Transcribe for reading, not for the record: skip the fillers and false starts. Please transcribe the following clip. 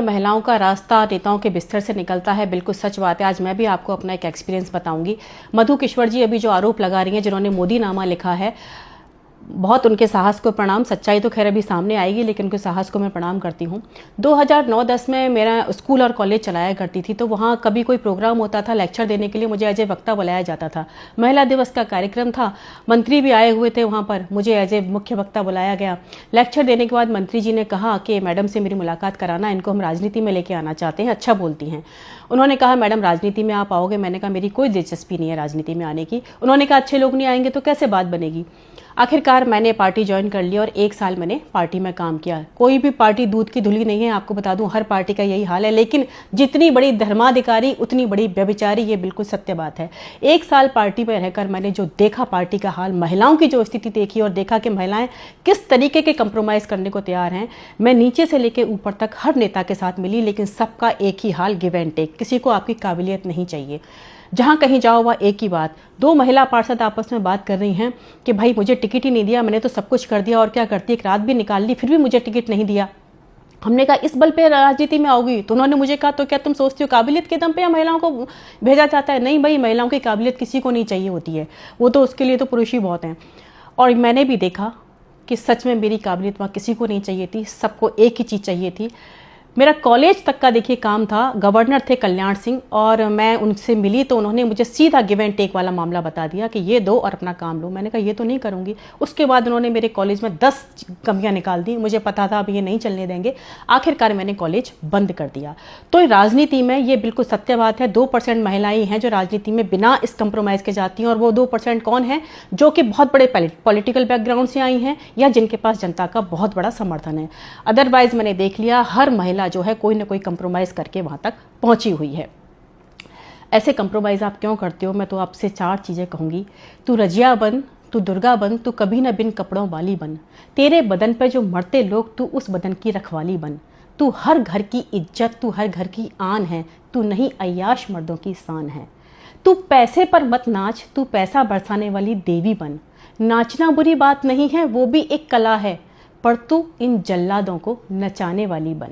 महिलाओं का रास्ता नेताओं के बिस्तर से निकलता है, बिल्कुल सच बात है। आज मैं भी आपको अपना एक एक्सपीरियंस बताऊंगी। मधु किश्वर जी अभी जो आरोप लगा रही हैं, जिन्होंने मोदी नामा लिखा है, बहुत उनके साहस को प्रणाम। सच्चाई तो खैर अभी सामने आएगी, लेकिन उनके साहस को मैं प्रणाम करती हूँ। 2009-10 में मेरा स्कूल और कॉलेज चलाया करती थी, तो वहाँ कभी कोई प्रोग्राम होता था लेक्चर देने के लिए, मुझे एज ए वक्ता बुलाया जाता था। महिला दिवस का कार्यक्रम था, मंत्री भी आए हुए थे वहाँ पर, मुझे एज ए मुख्य वक्ता बुलाया गया। लेक्चर देने के बाद मंत्री जी ने कहा कि मैडम से मेरी मुलाकात कराना, इनको हम राजनीति में लेके आना चाहते हैं, अच्छा बोलती हैं। उन्होंने कहा मैडम राजनीति में आप आओगे? मैंने कहा मेरी कोई दिलचस्पी नहीं है राजनीति में आने की। उन्होंने कहा अच्छे लोग नहीं आएंगे तो कैसे बात बनेगी? आखिरकार मैंने पार्टी ज्वाइन कर ली और 1 साल मैंने पार्टी में काम किया। कोई भी पार्टी दूध की धुली नहीं है, आपको बता दूं, हर पार्टी का यही हाल है। लेकिन जितनी बड़ी धर्माधिकारी उतनी बड़ी व्यभिचारी, ये बिल्कुल सत्य बात है। 1 साल पार्टी में रहकर मैंने जो देखा पार्टी का हाल, महिलाओं की जो स्थिति देखी और देखा कि महिलाएं किस तरीके के कंप्रोमाइज करने को तैयार हैं। मैं नीचे से लेकर ऊपर तक हर नेता के साथ मिली, लेकिन सबका एक ही हाल, गिव एंड टेक। किसी को आपकी काबिलियत नहीं चाहिए। जहां कहीं जाओ वह एक ही बात। 2 महिला पार्षद आपस में बात कर रही हैं कि भाई मुझे टिकट ही नहीं दिया, मैंने तो सब कुछ कर दिया और क्या करती, एक रात भी निकाल ली, फिर भी मुझे टिकट नहीं दिया। हमने कहा इस बल पे राजनीति में आओगी? तो उन्होंने मुझे कहा तो क्या तुम सोचती हो काबिलियत के दम पे या महिलाओं को भेजा जाता है? नहीं भाई, महिलाओं की काबिलियत किसी को नहीं चाहिए होती है, वो तो उसके लिए तो पुरुष ही बहुत हैं। और मैंने भी देखा कि सच में मेरी काबिलियत वहाँ किसी को नहीं चाहिए थी, सबको एक ही चीज़ चाहिए थी। मेरा कॉलेज तक का देखिए काम था, गवर्नर थे कल्याण सिंह, और मैं उनसे मिली तो उन्होंने मुझे सीधा गिव एंड टेक वाला मामला बता दिया कि ये दो और अपना काम लो। मैंने कहा ये तो नहीं करूँगी। उसके बाद उन्होंने मेरे कॉलेज में 10 कमियाँ निकाल दी। मुझे पता था अब ये नहीं चलने देंगे। आखिरकार मैंने कॉलेज बंद कर दिया। तो राजनीति में ये बिल्कुल सत्य बात है, 2% महिलाएं हैं जो राजनीति में बिना इस कंप्रोमाइज़ के जाती हैं। और वो 2% कौन है? जो कि बहुत बड़े पॉलिटिकल बैकग्राउंड से आई हैं या जिनके पास जनता का बहुत बड़ा समर्थन है। अदरवाइज मैंने देख लिया हर महिला जो है कोई ना कोई कंप्रोमाइज़ करके वहाँ तक पहुँची हुई है। ऐसे कंप्रोमाइज़ आप क्यों करते हो? मैं तो आपसे 4 चीज़ें कहूँगी। तू रजिया बन, तू दुर्गा बन, तू कभी न बिन कपड़ों वाली बन। तेरे बदन पे जो मरते लोग, तू उस बदन की रखवाली बन। तू हर घर की इज्जत, तू हर घर की आन है, तू नहीं अय्याश मर्दों की शान है। तू पैसे पर मत नाच, तू पैसा बरसाने वाली देवी बन। नाचना बुरी बात नहीं है, वो भी एक कला है, पर तू इन जल्लादों को नचाने वाली बन।